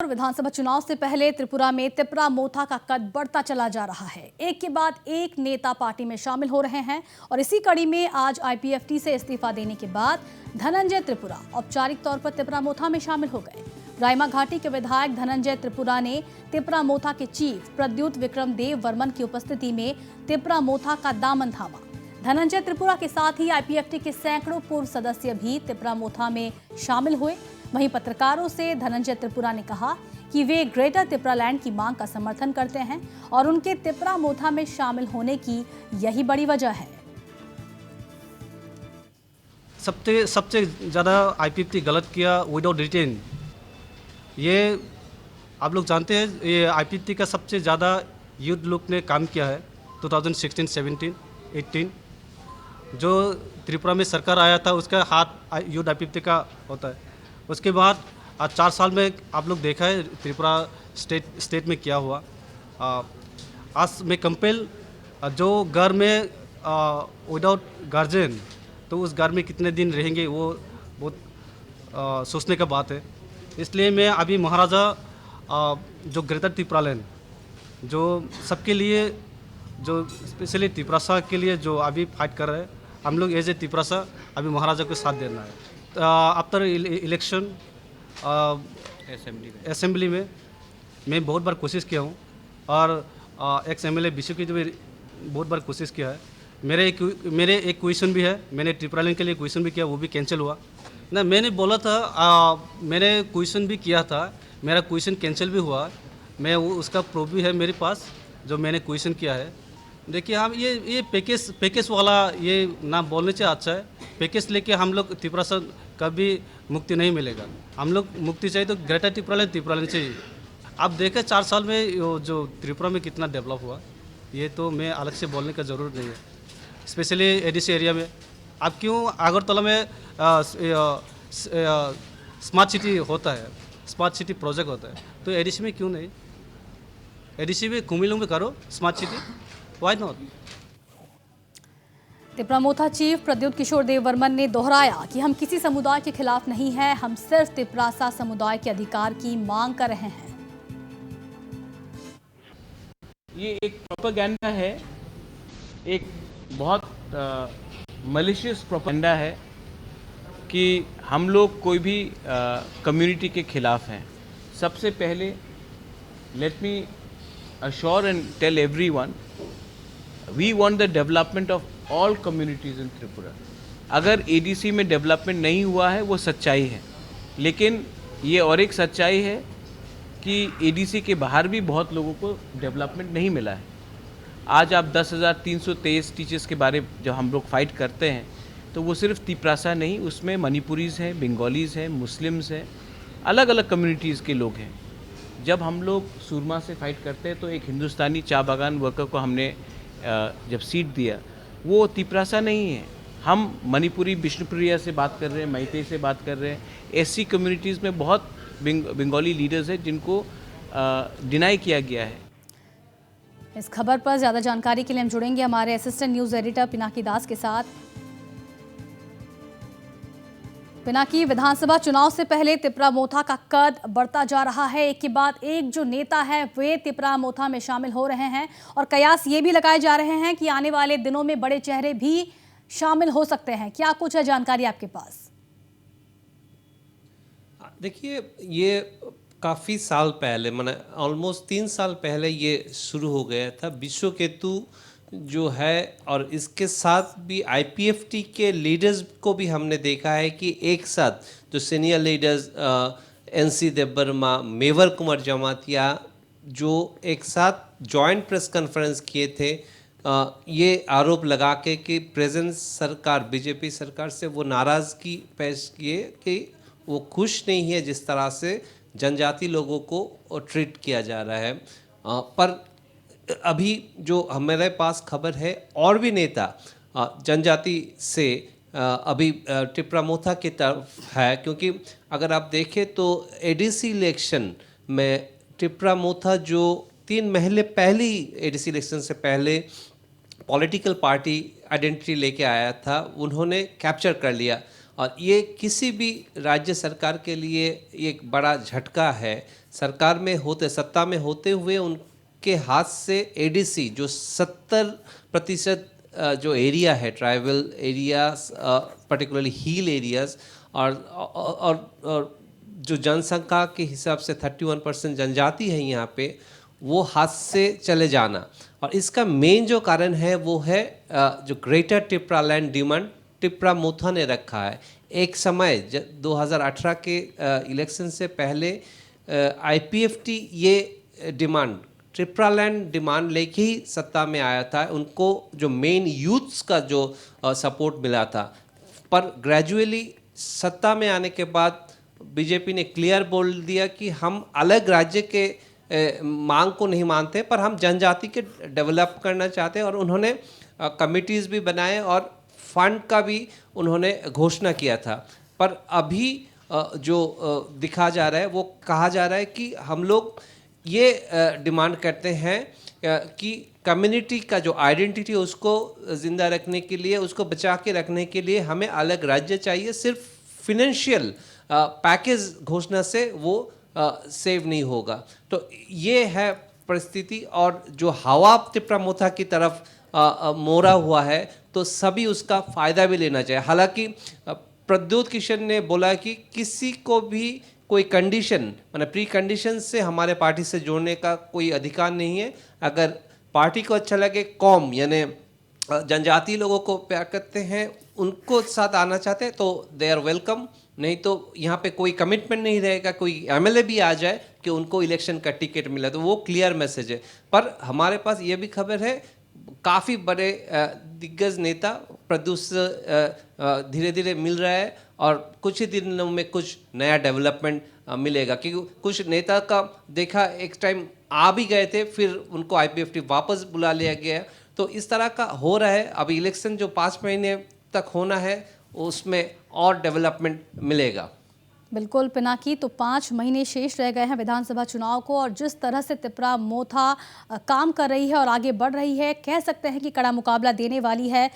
और विधानसभा चुनाव से पहले त्रिपुरा में तिपरा मोथा का कद बढ़ता चला जा रहा है। एक के बाद एक नेता पार्टी में शामिल हो रहे हैं और इसी कड़ी में आज आईपीएफटी से इस्तीफा देने के बाद धनंजय त्रिपुरा औपचारिक तौर पर तिपरा मोथा में शामिल हो गए। रायमा घाटी के विधायक धनंजय त्रिपुरा ने तिपरा मोथा के चीफ प्रद्युत विक्रम देव वर्मन की उपस्थिति में तिपरा मोथा का दामन थामा। धनंजय त्रिपुरा के साथ ही आईपीएफटी के सैकड़ों पूर्व सदस्य भी तिपरा मोथा में शामिल हुए। वहीं पत्रकारों से धनंजय त्रिपुरा ने कहा कि वे ग्रेटर तिपरालैंड की मांग का समर्थन करते हैं और उनके तिपरा मोथा में शामिल होने की यही बड़ी वजह है। सबसे ज़्यादा आईपीएफटी गलत किया विदाउट रिटेन। ये आप लोग जानते हैं, ये आईपीएफटी का सबसे ज़्यादा यूथ लोग ने काम किया है 2016, 17, 18। जो त्रिपुरा में सरकार आया था उसका हाथ यूथ आईपीएफटी का होता है। उसके बाद आज 4 साल में आप लोग देखा है त्रिपुरा स्टेट में क्या हुआ। आज में कंपेल जो घर में विदाउट गार्जियन, तो उस घर में कितने दिन रहेंगे वो बहुत सोचने का बात है। इसलिए मैं अभी महाराजा जो ग्रेटर त्रिपुरालैंड जो सबके लिए, जो स्पेशली त्रिपुरा के लिए जो अभी फाइट कर रहे हैं, हम लोग एज ए त्रिपुरा अभी महाराजा को साथ देना है। आफ्टर इलेक्शन असेंबली में मैं बहुत बार कोशिश किया हूँ और एक्स एमएलए विशु की जो बहुत बार कोशिश किया है। मेरे एक क्वेश्चन भी है, मैंने त्रिपुरालैंड के लिए क्वेश्चन भी किया, वो भी कैंसिल हुआ ना। मैंने बोला था, मैंने क्वेश्चन भी किया था, मेरा क्वेश्चन कैंसिल भी हुआ। मैं वो उसका प्रूफ भी है मेरे पास जो मैंने क्वेश्चन किया है। देखिए हम ये पैकेज वाला ये ना बोलने से अच्छा है। पैकेज लेके हम लोग त्रिपुरा से कभी मुक्ति नहीं मिलेगा। हम लोग मुक्ति चाहिए तो ग्रेटर त्रिपुरालैंड चाहिए। आप देखें 4 साल में जो त्रिपुरा में कितना डेवलप हुआ, ये तो मैं अलग से बोलने का ज़रूरत नहीं है। स्पेशली एडीसी एरिया में अब क्यों अगरतला में स्मार्ट सिटी होता है, स्मार्ट सिटी प्रोजेक्ट होता है, तो एडीसी में क्यों नहीं? एडीसी में कुमिलों में करो smart city, why not? Tipra Motha chief Pradyot Kishore Debbarman ने दोहराया कि हम किसी समुदाय के खिलाफ नहीं हैं, हम सिर्फ तिपरासा समुदाय के अधिकार की मांग कर रहे हैं। ये एक प्रोपेगेंडा है, एक बहुत मलिशियस प्रोपेगेंडा है कि हम लोग कोई भी कम्युनिटी के खिलाफ हैं। सबसे पहले let me assure and tell everyone, we want the development of all communities in Tripura. अगर एडीसी में डेवलपमेंट नहीं हुआ है वो सच्चाई है, लेकिन ये और एक सच्चाई है कि एडीसी के बाहर भी बहुत लोगों को डेवलपमेंट नहीं मिला है। आज आप 10,323 टीचर्स के बारे जब हम लोग फाइट करते हैं तो वो सिर्फ तिपरासा नहीं, उसमें मणिपुरीज़ हैं, बंगालीज़ हैं, मुस्लिम्स हैं, अलग अलग कम्युनिटीज़ के लोग हैं। जब हम लोग सुरमा से फाइट करते हैं तो एक हिंदुस्तानी चाय बागान वर्कर को हमने जब सीट दिया, वो तिपरासा नहीं है। हम मणिपुरी बिष्णुप्रिया से बात कर रहे हैं, मैतेई से बात कर रहे हैं। एससी कम्युनिटीज़ में बहुत बंगाली लीडर्स हैं जिनको डिनाई किया गया है। इस खबर पर ज़्यादा जानकारी के लिए हम जुड़ेंगे हमारे असिस्टेंट न्यूज़ एडिटर पिनाकी दास के साथ। पिनाकी, विधानसभा चुनाव से पहले तिपरा मोथा का कद बढ़ता जा रहा है। एक के बाद एक जो नेता है वे तिपरा मोथा में शामिल हो रहे हैं और कयास ये भी लगाए जा रहे हैं कि आने वाले दिनों में बड़े चेहरे भी शामिल हो सकते हैं। क्या कुछ है जानकारी आपके पास? देखिए, ये काफ़ी साल पहले, मैंने ऑलमोस्ट 3 साल पहले ये शुरू हो गया था। विश्व केतु जो है और इसके साथ भी आईपीएफटी के लीडर्स को भी हमने देखा है कि एक साथ जो senior leaders NC Debbarma, Mevar Kumar Jamatia, जो एक साथ जॉइंट प्रेस कॉन्फ्रेंस किए थे, ये आरोप लगा के कि प्रेजेंट सरकार, बीजेपी सरकार से वो नाराज़गी पेश किए कि वो खुश नहीं है जिस तरह से जनजाति लोगों को ट्रीट किया जा रहा है। पर अभी जो हमारे पास खबर है और भी नेता जनजाति से अभी तिपरा मोथा की तरफ है, क्योंकि अगर आप देखें तो एडीसी इलेक्शन में तिपरा मोथा जो 3 महीने पहले एडीसी इलेक्शन से पहले पॉलिटिकल पार्टी आइडेंटिटी लेके आया था, उन्होंने कैप्चर कर लिया और ये किसी भी राज्य सरकार के लिए एक बड़ा झटका है। सरकार में होते, सत्ता में होते हुए उनके हाथ से एडीसी जो 70% जो एरिया है, ट्राइबल एरियाज, पर्टिकुलरली हिल एरियाज, और जो जनसंख्या के हिसाब से 31% जनजाति है यहाँ पे, वो हाथ से चले जाना। और इसका मेन जो कारण है वो है जो greater Tipra land demand Tipra मोथा ने रखा है। एक समय 2018 के इलेक्शन से पहले आईपीएफटी ये डिमांड, टिप्रा लैंड डिमांड लेके ही सत्ता में आया था। उनको जो मेन यूथ्स का जो सपोर्ट मिला था, पर ग्रेजुअली सत्ता में आने के बाद बीजेपी ने क्लियर बोल दिया कि हम अलग राज्य के मांग को नहीं मानते, पर हम जनजाति के डेवलप करना चाहते हैं। और उन्होंने कमिटीज़ भी बनाए और फंड का भी उन्होंने घोषणा किया था। पर अभी जो दिखा जा रहा है, वो कहा जा रहा है कि हम लोग ये डिमांड करते हैं कि कम्युनिटी का जो आइडेंटिटी है उसको ज़िंदा रखने के लिए, उसको बचा के रखने के लिए हमें अलग राज्य चाहिए। सिर्फ फिनेंशियल पैकेज घोषणा से वो सेव नहीं होगा। तो ये है परिस्थिति, और जो हवा टिप्रा मोथा की तरफ मोड़ा हुआ है, तो सभी उसका फ़ायदा भी लेना चाहिए। हालांकि प्रद्योत किशन ने बोला कि किसी को भी कोई कंडीशन, मतलब प्री कंडीशन से हमारे पार्टी से जोड़ने का कोई अधिकार नहीं है। अगर पार्टी को अच्छा लगे, कौम यानी जनजातीय लोगों को प्यार करते हैं, उनको साथ आना चाहते हैं, तो दे आर वेलकम। नहीं तो यहाँ पे कोई कमिटमेंट नहीं रहेगा, कोई एमएलए भी आ जाए कि उनको इलेक्शन का टिकट मिला, तो वो क्लियर मैसेज है। पर हमारे पास ये भी खबर है, काफ़ी बड़े दिग्गज नेता प्रद्युत से धीरे धीरे मिल रहा है, और कुछ ही दिनों में कुछ नया डेवलपमेंट मिलेगा। क्योंकि कुछ नेता का देखा एक टाइम आ भी गए थे, फिर उनको आईपीएफटी वापस बुला लिया गया। तो इस तरह का हो रहा है। अभी इलेक्शन जो 5 महीने तक होना है, उसमें और डेवलपमेंट मिलेगा। बिल्कुल पिनाकी, तो 5 महीने शेष रह गए हैं विधानसभा चुनाव को, और जिस तरह से टिप्रा मोथा काम कर रही है और आगे बढ़ रही है, कह सकते हैं कि कड़ा मुकाबला देने वाली है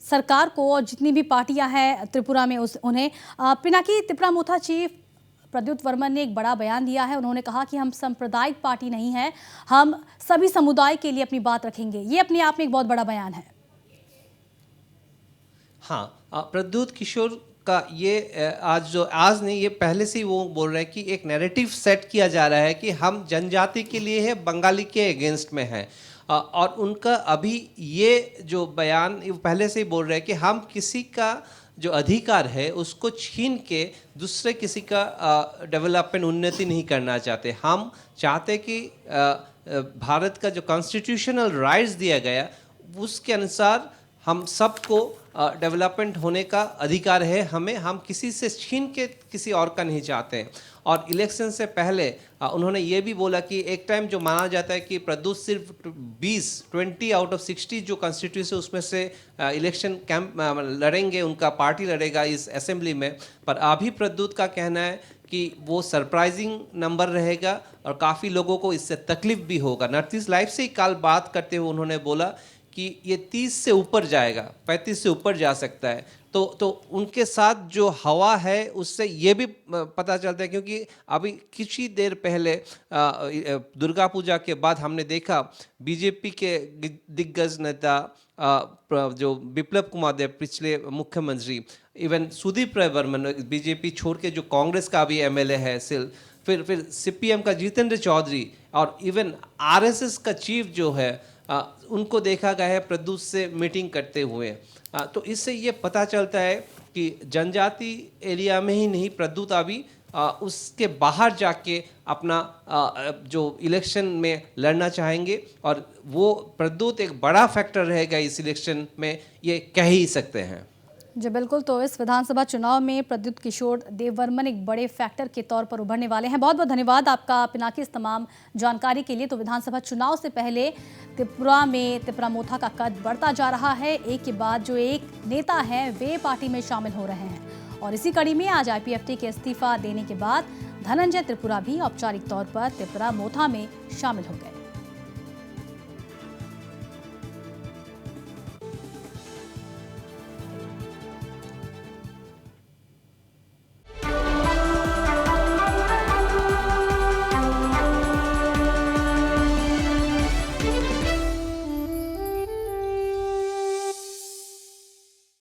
सरकार को, और जितनी भी पार्टियां हैं त्रिपुरा में उन्हें। पिनाकी, टिप्रा मोथा चीफ प्रद्युत वर्मन ने एक बड़ा बयान दिया है। उन्होंने कहा कि हम सांप्रदायिक पार्टी नहीं है, हम सभी समुदाय के लिए अपनी बात रखेंगे। ये अपने आप में एक बहुत बड़ा बयान है। हाँ, प्रद्युत किशोर का ये आज नहीं, ये पहले से ही वो बोल रहे हैं कि एक नैरेटिव सेट किया जा रहा है कि हम जनजाति के लिए है, बंगाली के अगेंस्ट में है। और उनका अभी ये जो बयान, पहले से ही बोल रहे हैं कि हम किसी का जो अधिकार है उसको छीन के दूसरे किसी का डेवलपमेंट, उन्नति नहीं करना चाहते। हम चाहते कि भारत का जो कॉन्स्टिट्यूशनल राइट्स दिया गया, उसके अनुसार हम सबको डेवलपमेंट होने का अधिकार है हमें, हम किसी से छीन के किसी और का नहीं चाहते हैं। और इलेक्शन से पहले उन्होंने ये भी बोला कि एक टाइम जो माना जाता है कि प्रद्युत सिर्फ 20 आउट ऑफ 60 जो कॉन्स्टिट्यूंसी उसमें से इलेक्शन कैंप लड़ेंगे, उनका पार्टी लड़ेगा इस असेंबली में। पर अभी प्रद्युत का कहना है कि वो सरप्राइजिंग नंबर रहेगा और काफ़ी लोगों को इससे तकलीफ भी होगा। नॉर्थ ईस्ट लाइव से ही कल बात करते हुए उन्होंने बोला कि ये 30 से ऊपर जाएगा, 35 से ऊपर जा सकता है। तो उनके साथ जो हवा है उससे ये भी पता चलता है, क्योंकि अभी कुछ ही देर पहले दुर्गा पूजा के बाद हमने देखा बीजेपी के दिग्गज नेता जो बिप्लब कुमार देव, पिछले मुख्यमंत्री, इवन सुदीप राय बर्मन, बीजेपी छोड़ के जो कांग्रेस का भी एमएलए है सिल, फिर सीपीएम का जितेंद्र चौधरी, और इवन आरएसएस का चीफ जो है, उनको देखा गया है प्रद्युत से मीटिंग करते हुए। तो इससे ये पता चलता है कि जनजाति एरिया में ही नहीं, प्रद्युत अभी उसके बाहर जाके अपना जो इलेक्शन में लड़ना चाहेंगे, और वो प्रद्युत एक बड़ा फैक्टर रहेगा इस इलेक्शन में, ये कह ही सकते हैं। जी बिल्कुल, तो इस विधानसभा चुनाव में प्रद्युत किशोर देववर्मन एक बड़े फैक्टर के तौर पर उभरने वाले हैं। बहुत बहुत धन्यवाद आपका पिनाकी इस तमाम जानकारी के लिए। तो विधानसभा चुनाव से पहले त्रिपुरा में टिप्रा मोथा का कद बढ़ता जा रहा है, एक के बाद जो एक नेता हैं वे पार्टी में शामिल हो रहे हैं, और इसी कड़ी में आज आईपीएफटी के इस्तीफा देने के बाद धनंजय त्रिपुरा भी औपचारिक तौर पर टिप्रा मोथा में शामिल हो गए।